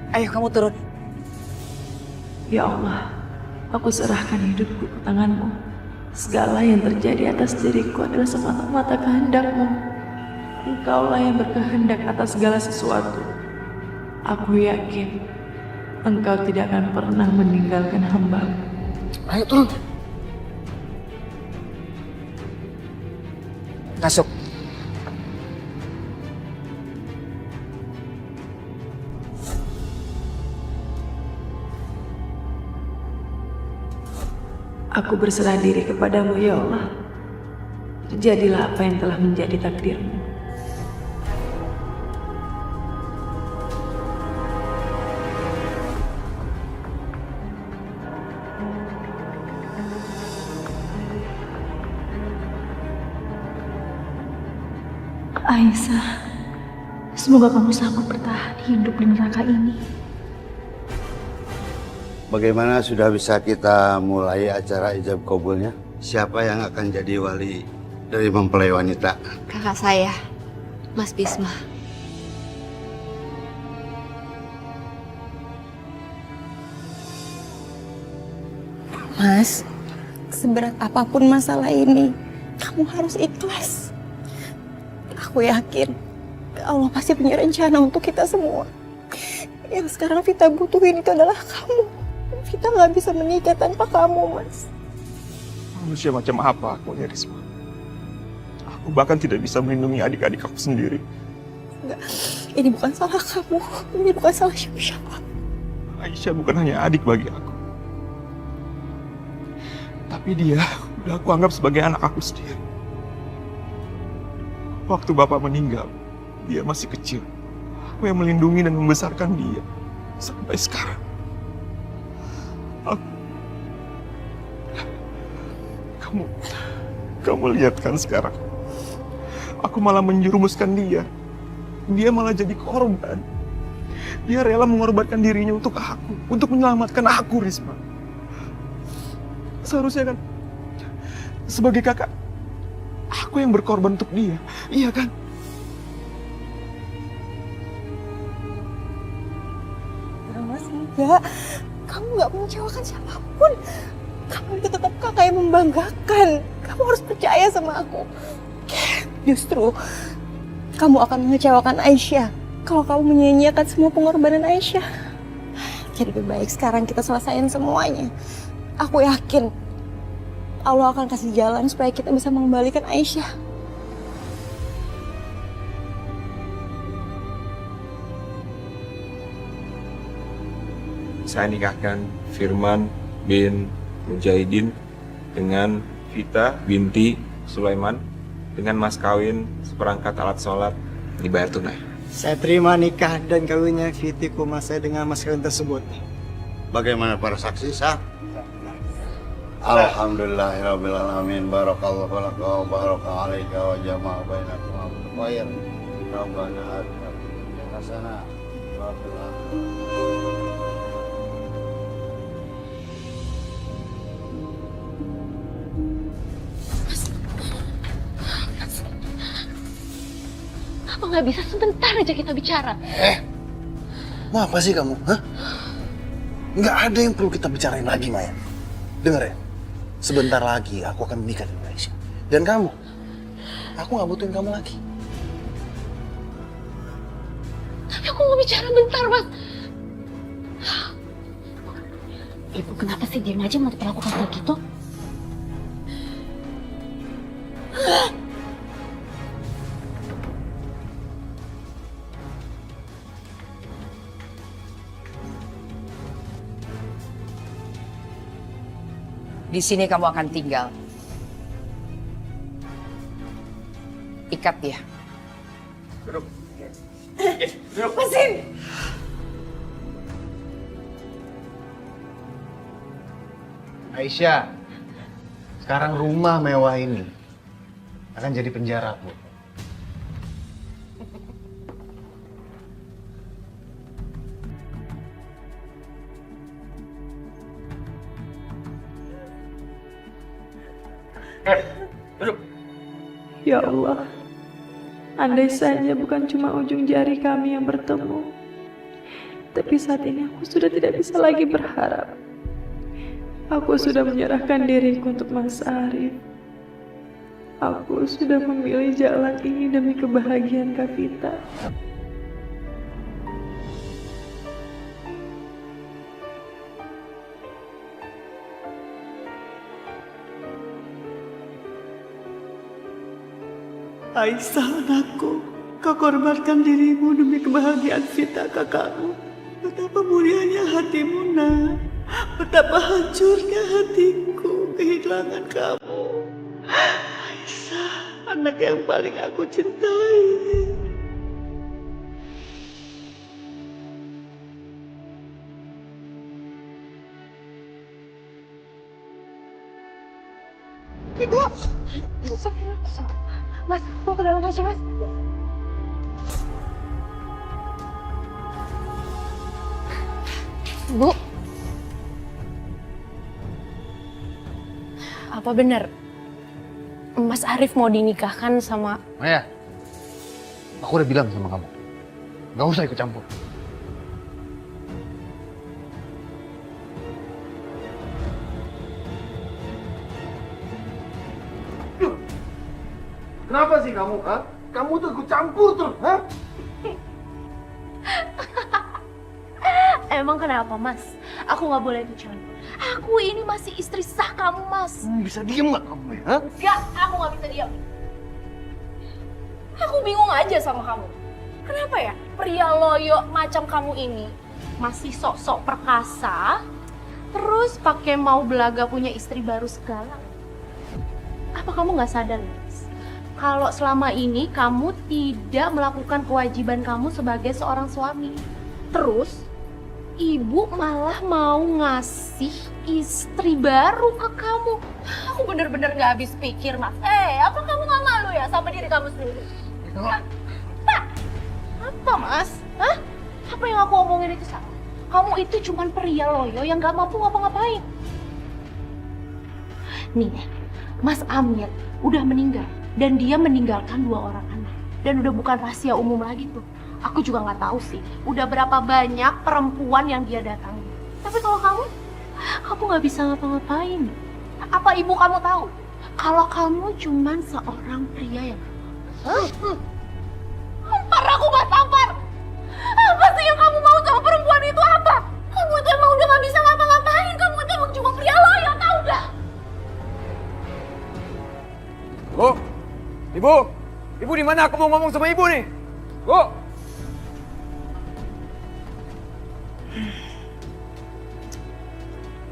Ayo kamu turun. Ya Allah, aku serahkan hidupku ke tangan-Mu. Segala yang terjadi atas diriku adalah semata-mata kehendak-Mu. Engkaulah yang berkehendak atas segala sesuatu. Aku yakin Engkau tidak akan pernah meninggalkan hamba-Mu. Ayo turun. Masuk. Aku berserah diri kepadamu ya Allah. Terjadilah apa yang telah menjadi takdirmu. Aisyah, semoga kamu sanggup bertahan hidup di neraka ini. Bagaimana sudah bisa kita mulai acara ijab kabulnya? Siapa yang akan jadi wali dari mempelai wanita? Kakak saya, Mas Bisma. Mas, seberat apapun masalah ini, kamu harus ikhlas. Aku yakin Allah pasti punya rencana untuk kita semua. Yang sekarang Vita butuhin itu adalah kamu. Vita nggak bisa menikah tanpa kamu, Mas. Manusia macam apa aku ya, Risma? Aku bahkan tidak bisa melindungi adik-adik aku sendiri. Enggak, ini bukan salah kamu. Ini bukan salah siapa-siapa. Aisyah bukan hanya adik bagi aku. Tapi dia udah aku anggap sebagai anak aku sendiri. Waktu bapak meninggal, dia masih kecil. Aku yang melindungi dan membesarkan dia sampai sekarang. Kamu lihat kan sekarang. Aku malah menjerumuskan dia. Dia malah jadi korban. Dia rela mengorbankan dirinya untuk aku, untuk menyelamatkan aku, Risma. Seharusnya kan, sebagai kakak, aku yang berkorban untuk dia, iya kan? Mas, enggak. Kamu nggak mengecewakan siapapun. Kamu itu tetap kakak yang membanggakan. Kamu harus percaya sama aku. Justru, kamu akan mengecewakan Aisyah kalau kamu menyia-nyiakan semua pengorbanan Aisyah. Jadi lebih baik sekarang kita selesaiin semuanya. Aku yakin Allah akan kasih jalan supaya kita bisa mengembalikan Aisyah. Saya nikahkan Firman bin Mujahidin dengan Vita binti Sulaiman dengan mas kawin seperangkat alat sholat dibayar tunai. Saya terima nikah dan kawinnya Viti Kuma saya dengan mas kawin tersebut. Bagaimana para saksi sah? Alhamdulillahirabbil alamin. Barakallahu laka wa baraka alaika wa jama'a bainakum bil khair. Rabbana atina fid dunya hasanah wa fil akhirati. Apa nggak bisa sebentar aja kita bicara? Mau apa sih kamu? Hah? Nggak ada yang perlu kita bicarain lagi, Maya. Dengar ya, sebentar lagi aku akan menikah dengan Aisyah. Dan kamu, aku nggak butuhin kamu lagi. Tapi aku mau bicara bentar, Mas. Ibu kenapa sih diam aja mau diperlakukan kayak gitu? Di sini kamu akan tinggal. Ikat dia. Duduk. Mesin. Aisyah, sekarang rumah mewah ini akan jadi penjara, Bu. Duduk. Ya Allah, andai saja bukan cuma ujung jari kami yang bertemu, Tapi saat ini aku sudah tidak bisa lagi berharap. Aku sudah menyerahkan diriku untuk Mas Arif. Aku sudah memilih jalan ini demi kebahagiaan Kak Vita. Aisyah anakku, kau korbankan dirimu demi kebahagiaan Vita kakakmu. Betapa mulianya hatimu, nak. Betapa hancurnya hatiku kehilangan kamu. Aisyah, anak yang paling aku cintai. Ibu! Mas, mau ke dalam aja, Mas. Bu, apa benar Mas Arif mau dinikahkan sama... Maya, aku udah bilang sama kamu, gak usah ikut campur. Kenapa sih kamu, ha? Kamu tuh ikut campur terus, ha? Emang kenapa, Mas? Aku nggak boleh ikut campur. Aku ini masih istri sah kamu, Mas. Bisa diem gak kamu ya, ha? Enggak, aku nggak bisa diam. Aku bingung aja sama kamu. Kenapa ya pria loyo macam kamu ini masih sok-sok perkasa, terus pakai mau belaga punya istri baru segala? Apa kamu nggak sadar, Mas? Kalau selama ini kamu tidak melakukan kewajiban kamu sebagai seorang suami. Terus, ibu malah mau ngasih istri baru ke kamu. Aku bener-bener gak habis pikir, Mas. Apa kamu gak malu ya sama diri kamu sendiri? Pak, apa, Mas? Hah? Apa yang aku omongin itu salah? Kamu itu cuman pria loyo yang gak mampu ngapa-ngapain. Nih, Mas Amir udah meninggal. Dan dia meninggalkan 2 orang anak. Dan udah bukan rahasia umum lagi tuh. Aku juga nggak tahu sih, udah berapa banyak perempuan yang dia datangi. Tapi kalau kamu nggak bisa ngapa-ngapain. Apa ibu kamu tahu? Kalau kamu cuman seorang pria yang... Tampar aku, Mas, tampar! Apa sih yang kamu mau sama perempuan itu apa? Kamu itu emang udah nggak bisa ngapa-ngapain. Kamu itu emang cuma pria loyo, tahu nggak? Bu! Ibu! Ibu di mana? Aku mau ngomong sama ibu nih. Bu!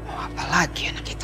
Apa lagi anak itu?